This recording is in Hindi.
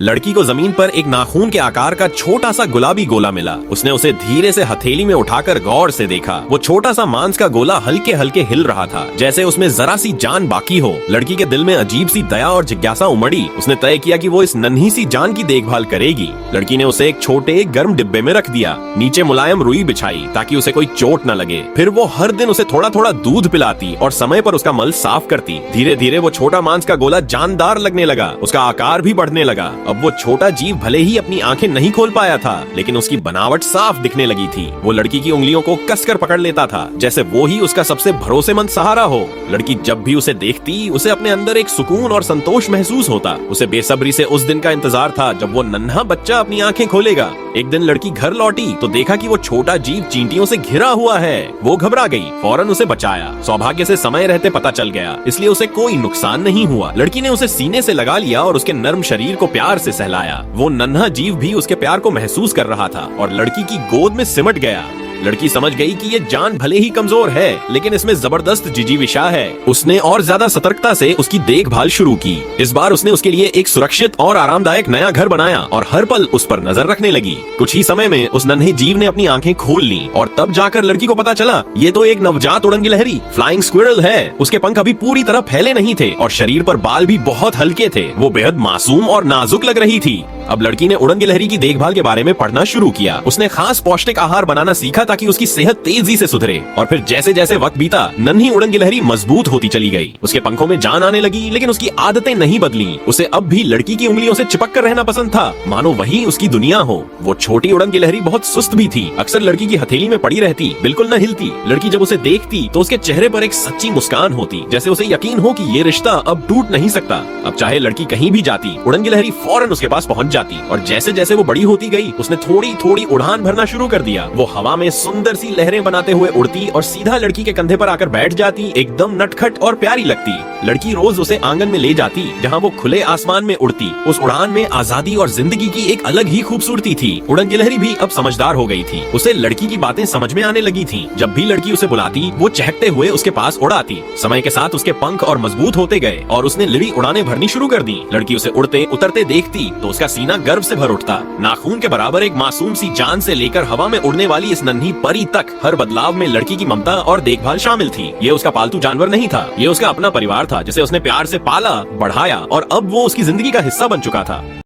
लड़की को जमीन पर एक नाखून के आकार का छोटा सा गुलाबी गोला मिला। उसने उसे धीरे से हथेली में उठाकर गौर से देखा। वो छोटा सा मांस का गोला हल्के हल्के हिल रहा था, जैसे उसमें जरा सी जान बाकी हो। लड़की के दिल में अजीब सी दया और जिज्ञासा उमड़ी। उसने तय किया कि वो इस नन्ही सी जान की देखभाल करेगी। लड़की ने उसे एक छोटे गर्म डिब्बे में रख दिया। नीचे मुलायम रुई बिछाई ताकि उसे कोई चोट न लगे। फिर वो हर दिन उसे थोड़ा थोड़ा दूध पिलाती और समय पर उसका मल साफ करती। धीरे धीरे वो छोटा मांस का गोला जानदार लगने लगा। उसका आकार भी बढ़ने लगा। अब वो छोटा जीव भले ही अपनी आंखें नहीं खोल पाया था, लेकिन उसकी बनावट साफ दिखने लगी थी। वो लड़की की उंगलियों को कसकर पकड़ लेता था, जैसे वो ही उसका सबसे भरोसेमंद सहारा हो। लड़की जब भी उसे देखती, उसे अपने अंदर एक सुकून और संतोष महसूस होता। उसे बेसब्री से उस दिन का इंतजार था जब वो नन्हा बच्चा अपनी आंखें खोलेगा। एक दिन लड़की घर लौटी तो देखा कि वो छोटा जीव चींटियों से घिरा हुआ है। वो घबरा गई, फौरन उसे बचाया। सौभाग्य से समय रहते पता चल गया, इसलिए उसे कोई नुकसान नहीं हुआ। लड़की ने उसे सीने से लगा लिया और उसके नर्म शरीर को प्यार से सहलाया। वो नन्हा जीव भी उसके प्यार को महसूस कर रहा था और लड़की की गोद में सिमट गया। लड़की समझ गई कि ये जान भले ही कमजोर है, लेकिन इसमें जबरदस्त जिजीविषा है। उसने और ज्यादा सतर्कता से उसकी देखभाल शुरू की। इस बार उसने उसके लिए एक सुरक्षित और आरामदायक नया घर बनाया और हर पल उस पर नजर रखने लगी। कुछ ही समय में उस नन्हे जीव ने अपनी आंखें खोल ली और तब जाकर लड़की को पता चला ये तो एक नवजात उड़न गिलहरी फ्लाइंग स्क्विरल है। उसके पंख अभी पूरी तरह फैले नहीं थे और शरीर पर बाल भी बहुत हल्के थे। वो बेहद मासूम और नाजुक लग रही थी। अब लड़की ने उड़न गिलहरी की देखभाल के बारे में पढ़ना शुरू किया। उसने खास पौष्टिक आहार बनाना सीखा ताकि उसकी सेहत तेजी से सुधरे। और फिर जैसे जैसे वक्त बीता, नन्ही उड़न गिलहरी मजबूत होती चली गई। उसके पंखों में जान आने लगी, लेकिन उसकी आदतें नहीं बदली। उसे अब भी लड़की की उंगलियों से चिपक कर रहना पसंद था, मानो वही उसकी दुनिया हो। वो छोटी उड़न गिलहरी बहुत सुस्त भी थी। अक्सर लड़की की हथेली में पड़ी रहती, बिल्कुल न हिलती। लड़की जब उसे देखती तो उसके चेहरे पर एक सच्ची मुस्कान होती, जैसे उसे यकीन हो कि ये रिश्ता अब टूट नहीं सकता। अब चाहे लड़की कहीं भी जाती, उड़न गिलहरी फौरन उसके पास पहुंच जाती। और जैसे जैसे वो बड़ी होती गई, उसने थोड़ी थोड़ी उड़ान भरना शुरू कर दिया। वो हवा में सुंदर सी लहरें बनाते हुए उड़ती और सीधा लड़की के कंधे पर आकर बैठ जाती। एकदम नटखट और प्यारी लगती। लड़की रोज उसे आंगन में ले जाती, जहाँ वो खुले आसमान में उड़ती। उस उड़ान में आजादी और जिंदगी की एक अलग ही खूबसूरती थी। उड़न गिलहरी भी अब समझदार हो गई थी। उसे लड़की की बातें समझ में आने लगी थी। जब भी लड़की उसे बुलाती, वो चहकते हुए उसके पास उड़ाती। समय के साथ उसके पंख और मजबूत होते गए और उसने लिली उड़ानें भरनी शुरू कर दी। लड़की उसे उड़ते उतरते देखती तो उसका सीना गर्व से भर उठता। नाखून के बराबर एक मासूम सी जान से लेकर हवा में उड़ने वाली इस नन्ही परी तक, हर बदलाव में लड़की की ममता और देखभाल शामिल थी। ये उसका पालतू जानवर नहीं था, ये उसका अपना परिवार था, जिसे उसने प्यार से पाला, बढ़ाया और अब वो उसकी जिंदगी का हिस्सा बन चुका था।